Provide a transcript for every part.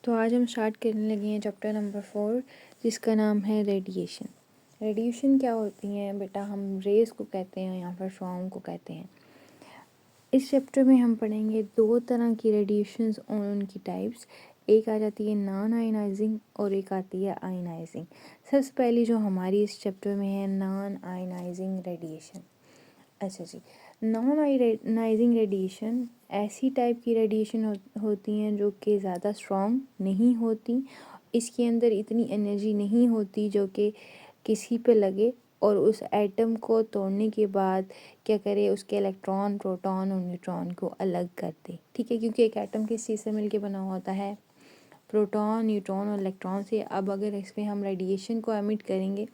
तो आज हम स्टार्ट करने लगे हैं चैप्टर नंबर 4 जिसका नाम है रेडिएशन। रेडिएशन क्या होती हैं बेटा? हम रेस को कहते हैं या फिर सॉन्ग को कहते हैं। इस चैप्टर में हम पढ़ेंगे दो तरह की रेडिएशंस और उनकी टाइप्स। एक आ जाती है नॉन आयनाइजिंग और एक आती है आयनाइजिंग। सबसे पहली जो हमारी इस चैप्टर में है नॉन आयनाइजिंग रेडिएशन। अच्छा जी, नॉन आयनाइजिंग रेडिएशन ऐसी टाइप की रेडिएशन होती हैं जो कि ज़्यादा स्ट्रॉन्ग नहीं होती, इसके अंदर इतनी एनर्जी नहीं होती जो कि किसी पे लगे और उस एटम को तोड़ने के बाद क्या करे, उसके इलेक्ट्रॉन, प्रोटॉन और न्यूट्रॉन को अलग कर दे। ठीक है, क्योंकि एक एटम किस चीज़ से मिलके बना होता है? प्रोटॉन, न्यूट्रॉन और इलेक्ट्रॉन से। अब अगर इसमें हम रेडिएशन को एमिट करेंगे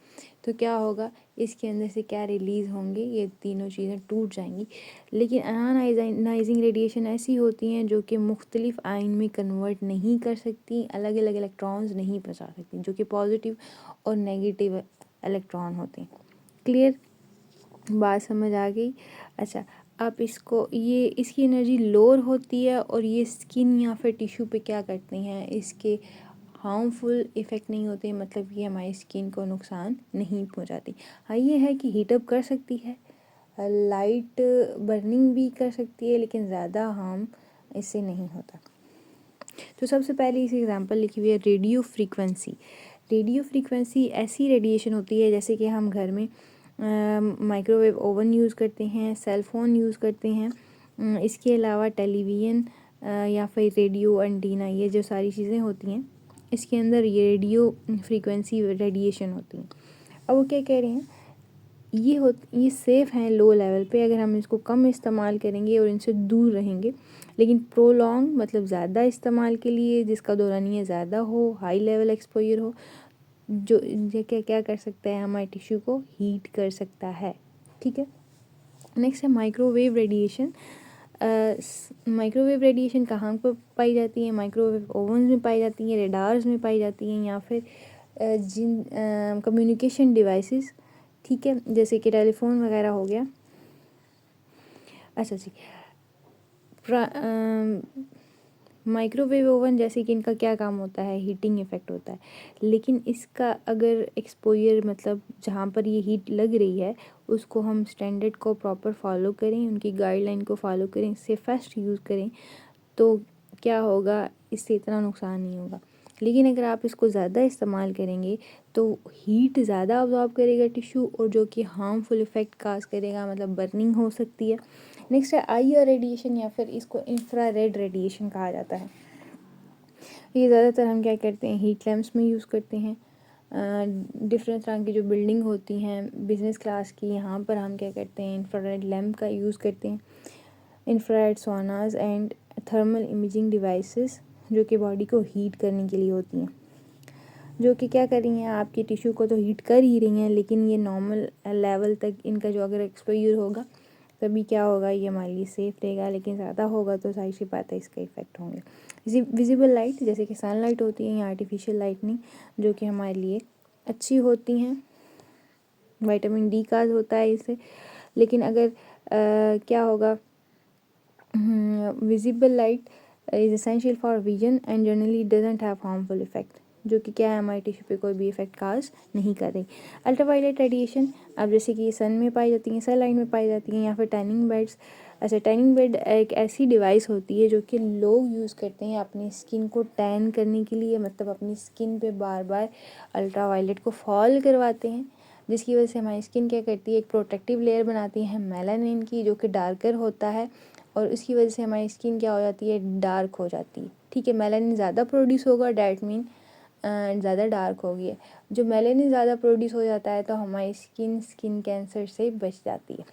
तो क्या होगा, इसके अंदर से क्या रिलीज़ होंगे, ये तीनों चीज़ें टूट जाएंगी। लेकिन अनआयनाइजिंग रेडिएशन ऐसी होती हैं जो कि मुख्तलिफ आयन में कन्वर्ट नहीं कर सकती, अलग अलग इलेक्ट्रॉन्स नहीं पहुँचा सकती, जो कि पॉजिटिव और नेगेटिव इलेक्ट्रॉन होते हैं। क्लियर? बात समझ आ गई? अच्छा, आप इसको, ये इसकी एनर्जी लोअर होती है और ये स्किन या फिर टिश्यू पे क्या करते हैं, इसके हार्मफुल इफ़ेक्ट नहीं होते, मतलब ये हमारी स्किन को नुकसान नहीं पहुंचाती। हाँ, ये है कि हीटअप कर सकती है, लाइट बर्निंग भी कर सकती है, लेकिन ज़्यादा हार्म इससे नहीं होता। तो सबसे पहले इस एग्जांपल लिखी हुई है रेडियो फ्रीक्वेंसी। रेडियो फ्रीक्वेंसी ऐसी रेडिएशन होती है जैसे कि हम घर में माइक्रोवेव ओवन यूज़ करते हैं, सेल फ़ोन यूज़ करते हैं, इसके अलावा टेलीविज़न या फिर रेडियो एंटीना, ये जो सारी चीज़ें होती हैं इसके अंदर ये रेडियो फ्रीक्वेंसी रेडिएशन होती हैं। अब वो क्या कह रहे हैं, ये सेफ़ हैं लो लेवल पे अगर हम इसको कम इस्तेमाल करेंगे और इनसे दूर रहेंगे, लेकिन प्रोलॉन्ग मतलब ज़्यादा इस्तेमाल के लिए, जिसका दौरानिया ज़्यादा हो, हाई लेवल एक्सपोजर हो, जो क्या क्या कर सकता है, हमारे टिश्यू को हीट कर सकता है। ठीक है, नेक्स्ट है माइक्रोवेव रेडिएशन। माइक्रोवेव रेडिएशन कहाँ पर पाई जाती है? माइक्रोवेव ओवन्स में पाई जाती हैं, रेडार्स में पाई जाती हैं, या फिर जिन कम्युनिकेशन डिवाइसेस, ठीक है, जैसे कि टेलीफोन वगैरह हो गया। अच्छा जी, माइक्रोवेव ओवन जैसे कि इनका क्या काम होता है? हीटिंग इफ़ेक्ट होता है, लेकिन इसका अगर एक्सपोजर मतलब जहाँ पर ये हीट लग रही है उसको हम स्टैंडर्ड को प्रॉपर फॉलो करें, उनकी गाइडलाइन को फॉलो करें, सेफेस्ट यूज़ करें, तो क्या होगा, इससे इतना नुकसान नहीं होगा। लेकिन अगर आप इसको ज़्यादा इस्तेमाल करेंगे तो हीट ज़्यादा अब्जॉर्ब करेगा टिश्यू और जो कि हार्मफुल इफ़ेक्ट काज करेगा, मतलब बर्निंग हो सकती है। नेक्स्ट है आई आर रेडिएशन या फिर इसको इंफ्रारेड रेडिएशन कहा जाता है। ये ज़्यादातर हम क्या करते हैं, हीट लैम्प्स में यूज़ करते हैं। डिफरेंट तरह की जो बिल्डिंग होती हैं बिज़नेस क्लास की, यहाँ पर हम क्या करते हैं, इंफ्रारेड लैम्प का यूज़ करते हैं। Infrared sonars and thermal imaging devices जो कि बॉडी को हीट करने के लिए होती हैं, जो कि क्या कर रही हैं, आपकी टिश्यू को तो हीट कर ही रही हैं, लेकिन ये नॉर्मल लेवल तक इनका जो अगर एक्सपोजर होगा तभी क्या होगा, ये हमारे लिए सेफ़ रहेगा, लेकिन ज़्यादा होगा तो जाहिर सी बात है इसका इफ़ेक्ट होंगे। विजिबल लाइट जैसे कि सनलाइट होती है या आर्टिफिशियल लाइटनिंग जो कि हमारे लिए अच्छी होती हैं, विटामिन डी का होता है इससे, लेकिन अगर क्या होगा, visible light is essential for vision and generally doesn't have harmful effect, जो कि क्या है, हमारे टिश्यू पे कोई भी इफेक्ट काज नहीं कर रही। अल्ट्रावायलेट रेडिएशन, अब जैसे कि सन में पाई जाती हैं, सनलाइट में पाई जाती हैं, या फिर टैनिंग बेड्स। अच्छा, टैनिंग बेड एक ऐसी डिवाइस होती है जो कि लोग यूज़ करते हैं अपनी स्किन को टैन करने के लिए, मतलब अपनी स्किन पे बार बार अल्ट्रावायलेट को फॉल करवाते हैं, जिसकी वजह से हमारी स्किन क्या करती है, एक प्रोटेक्टिव लेयर बनाती है मेलानिन की, जो कि डार्कर होता है, और उसकी वजह से हमारी स्किन क्या हो जाती है, डार्क हो जाती है। ठीक है, मेलानिन ज़्यादा प्रोड्यूस होगा, डैट मीन ज़्यादा डार्क होगी है। जो मेलानिन ज़्यादा प्रोड्यूस हो जाता है तो हमारी स्किन कैंसर से बच जाती है।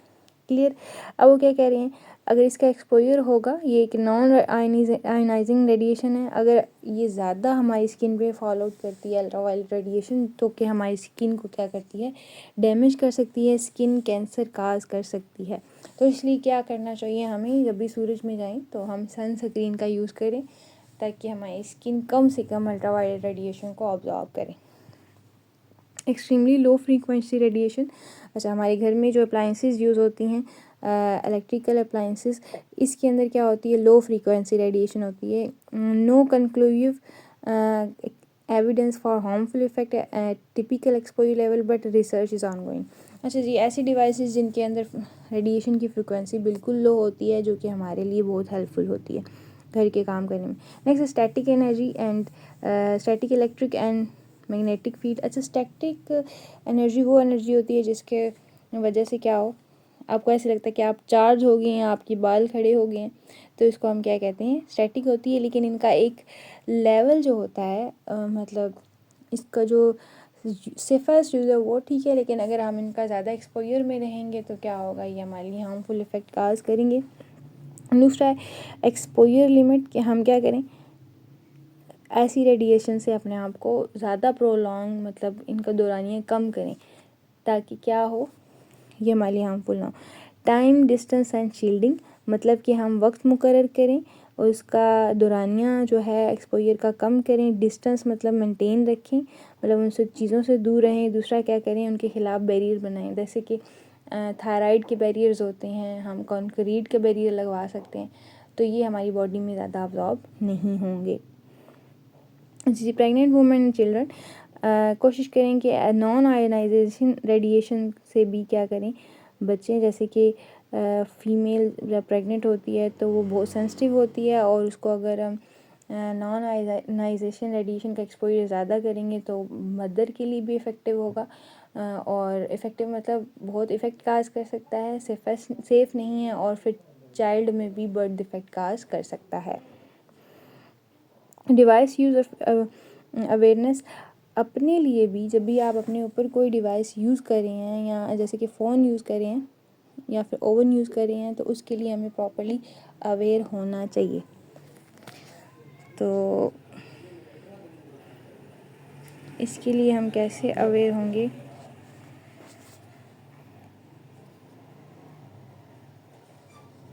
क्लियर? अब वो क्या कह रहे हैं, अगर इसका एक्सपोजर होगा, ये एक नॉन आयनाइजिंग रेडिएशन है, अगर ये ज़्यादा हमारी स्किन पे फॉल आउट करती है अल्ट्रावायलेट रेडिएशन, तो कि हमारी स्किन को क्या करती है, डैमेज कर सकती है, स्किन कैंसर काज कर सकती है। तो इसलिए क्या करना चाहिए हमें, जब भी सूरज में जाएं तो हम सनस्क्रीन का यूज़ करें, ताकि हमारी स्किन कम से कम अल्ट्रावायलेट रेडिएशन को ऑब्जॉर्व करें। एक्सट्रीमली लो फ्रीक्वेंसी रेडिएशन, अच्छा, हमारे घर में जो अप्लाइंसेस यूज़ होती हैं, इलेक्ट्रिकल अप्लाइंसेस, इसके अंदर क्या होती है, लो फ्रीक्वेंसी रेडिएशन होती है। No conclusive evidence for harmful effect at typical exposure level but research is ongoing. अच्छा जी, ऐसी डिवाइसेस जिनके अंदर रेडिएशन की फ्रिक्वेंसी बिल्कुल लो होती है, जो कि हमारे लिए बहुत हेल्पफुल होती है घर के काम करने में। Next static energy and static electric and magnetic field. अच्छा, स्टैटिक एनर्जी वो एनर्जी होती है जिसके वजह से क्या हो, आपको ऐसे लगता है कि आप चार्ज हो गए हैं, आपके बाल खड़े हो गए हैं, तो इसको हम क्या कहते हैं, स्टैटिक होती है। लेकिन इनका एक लेवल जो होता है मतलब इसका जो सेफेस्ट यूज़ है वो ठीक है, लेकिन अगर हम इनका ज़्यादा एक्सपोजर में रहेंगे तो क्या होगा, ये हमारे लिए हार्मफुल इफ़ेक्ट काज करेंगे। दूसरा है एक्सपोजर लिमिट, कि हम क्या करें, ऐसी रेडिएशन से अपने आप को ज़्यादा प्रोलॉन्ग मतलब इनका दौरानियाँ कम करें, ताकि क्या हो, ये हमारे लिए हार्मफुल ना हो। टाइम, डिस्टेंस एंड शील्डिंग, मतलब कि हम वक्त मुकर्रर करें और उसका दौरानिया जो है एक्सपोजर का कम करें। डिस्टेंस मतलब मेंटेन रखें, मतलब उन सब चीज़ों से दूर रहें। दूसरा क्या करें, उनके खिलाफ बैरियर बनाएं, जैसे कि थायराइड के बैरियर्स होते हैं, हम कंक्रीट के बैरियर लगवा सकते हैं, तो ये हमारी बॉडी में ज़्यादा अब्जॉर्ब नहीं होंगे। जी, प्रेग्नेंट वुमेन एंड चिल्ड्रन, कोशिश करें कि नॉन आयोनाइजेशन रेडिएशन से भी क्या करें बच्चे, जैसे कि फीमेल जब प्रेग्नेंट होती है तो वो बहुत सेंसिटिव होती है, और उसको अगर हम नॉन आयोनाइजेशन रेडिएशन का एक्सपोजर ज़्यादा करेंगे तो मदर के लिए भी इफ़ेक्टिव होगा, और इफ़ेक्टिव मतलब बहुत इफ़ेक्ट काज कर सकता है, सेफ़ नहीं है, और फिर चाइल्ड में भी बर्थ डिफेक्ट काज कर सकता है। डिवाइस यूज़ अवेयरनेस, अपने लिए भी जब भी आप अपने ऊपर कोई डिवाइस यूज़ कर रहे हैं, या जैसे कि फ़ोन यूज़ कर रहे हैं या फिर ओवन यूज़ कर रहे हैं, तो उसके लिए हमें प्रॉपर्ली अवेयर होना चाहिए। तो इसके लिए हम कैसे अवेयर होंगे,